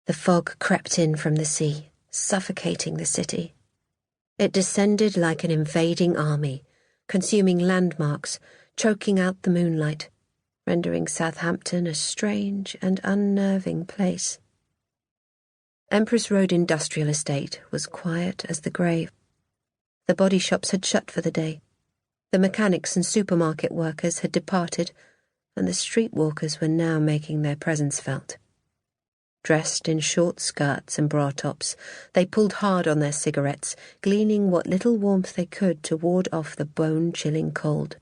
The fog crept in from the sea, suffocating the city. It descended like an invading army, consuming landmarks, choking out the moonlight, rendering Southampton a strange and unnerving place. Empress Road Industrial Estate was quiet as the grave. The body shops had shut for the day. The mechanics and supermarket workers had departed, and the streetwalkers were now making their presence felt. Dressed in short skirts and bra tops, they pulled hard on their cigarettes, gleaning what little warmth they could to ward off the bone-chilling cold.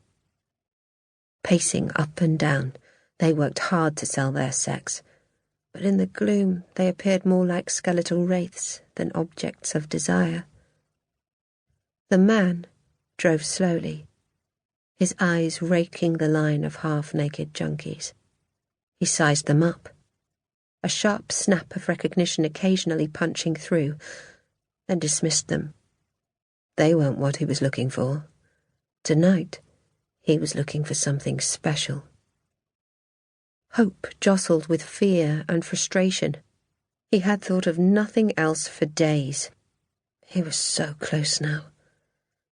Pacing up and down, they worked hard to sell their sex, but in the gloom they appeared more like skeletal wraiths than objects of desire. The man drove slowly, his eyes raking the line of half-naked junkies. He sized them up, a sharp snap of recognition occasionally punching through, then dismissed them. They weren't what he was looking for. Tonight, he was looking for something special. Hope jostled with fear and frustration. He had thought of nothing else for days. He was so close now.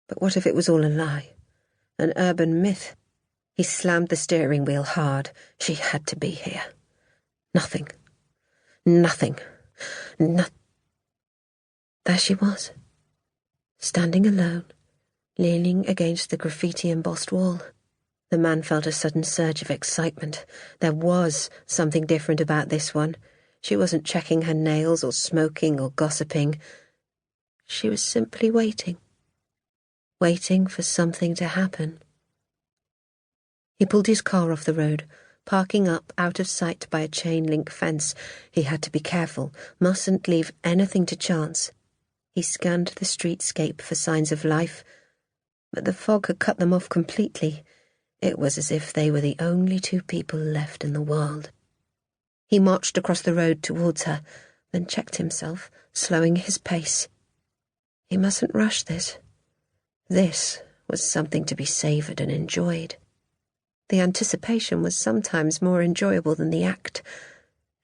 But what if it was all a lie? An urban myth? He slammed the steering wheel hard. She had to be here. Nothing. There she was, standing alone, leaning against the graffiti-embossed wall. The man felt a sudden surge of excitement. There was something different about this one. She wasn't checking her nails or smoking or gossiping. She was simply waiting for something to happen. He pulled his car off the road, parking up out of sight by a chain-link fence. He had to be careful, mustn't leave anything to chance. He scanned the streetscape for signs of life, but the fog had cut them off completely. It was as if they were the only two people left in the world. He marched across the road towards her, then checked himself, slowing his pace. He mustn't rush this. This was something to be savoured and enjoyed. The anticipation was sometimes more enjoyable than the act.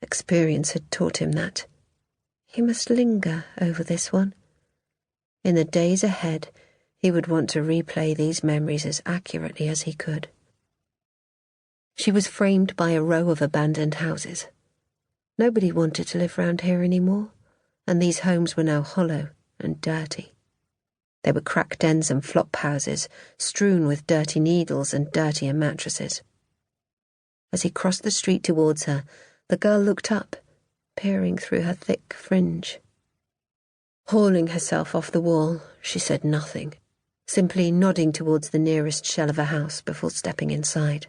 Experience had taught him that. He must linger over this one. In the days ahead, he would want to replay these memories as accurately as he could. She was framed by a row of abandoned houses. Nobody wanted to live round here anymore, and these homes were now hollow and dirty. There were crack dens and flop houses, strewn with dirty needles and dirtier mattresses. As he crossed the street towards her, the girl looked up, peering through her thick fringe. Hauling herself off the wall, she said nothing, simply nodding towards the nearest shell of a house before stepping inside.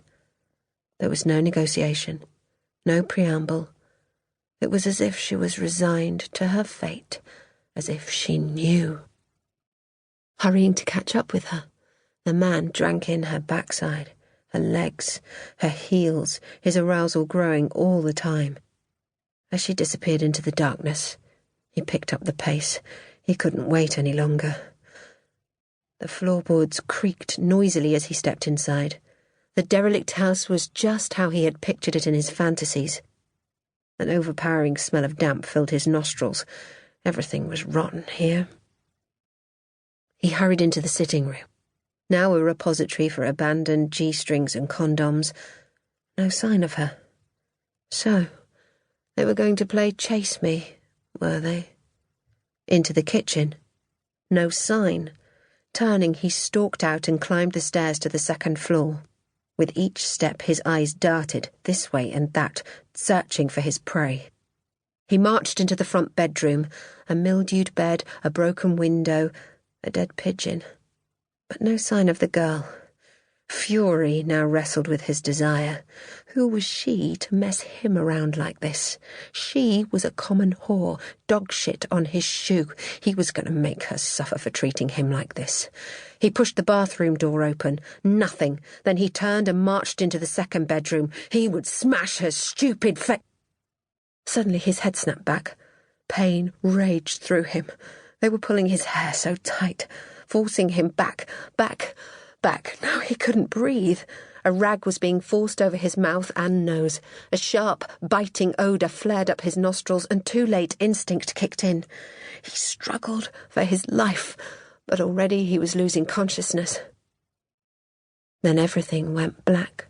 There was no negotiation, no preamble. It was as if she was resigned to her fate, as if she knew. Hurrying to catch up with her, the man drank in her backside, her legs, her heels, his arousal growing all the time. As she disappeared into the darkness, he picked up the pace. He couldn't wait any longer. The floorboards creaked noisily as he stepped inside. The derelict house was just how he had pictured it in his fantasies. An overpowering smell of damp filled his nostrils. Everything was rotten here. He hurried into the sitting room, now a repository for abandoned G-strings and condoms. No sign of her. So, they were going to play Chase Me, were they? Into the kitchen. No sign. Turning, he stalked out and climbed the stairs to the second floor. With each step, his eyes darted this way and that, searching for his prey. He marched into the front bedroom, a mildewed bed, a broken window, a dead pigeon, but no sign of the girl. Fury now wrestled with his desire. Who was she to mess him around like this? She was a common whore, dog shit on his shoe. He was going to make her suffer for treating him like this. He pushed the bathroom door open. Nothing. Then he turned and marched into the second bedroom. He would smash her stupid face. Suddenly his head snapped back. Pain raged through him. They were pulling his hair so tight, forcing him back. Now he couldn't breathe. A rag was being forced over his mouth and nose. A sharp, biting odour flared up his nostrils, and too late instinct kicked in. He struggled for his life, but already he was losing consciousness. Then everything went black.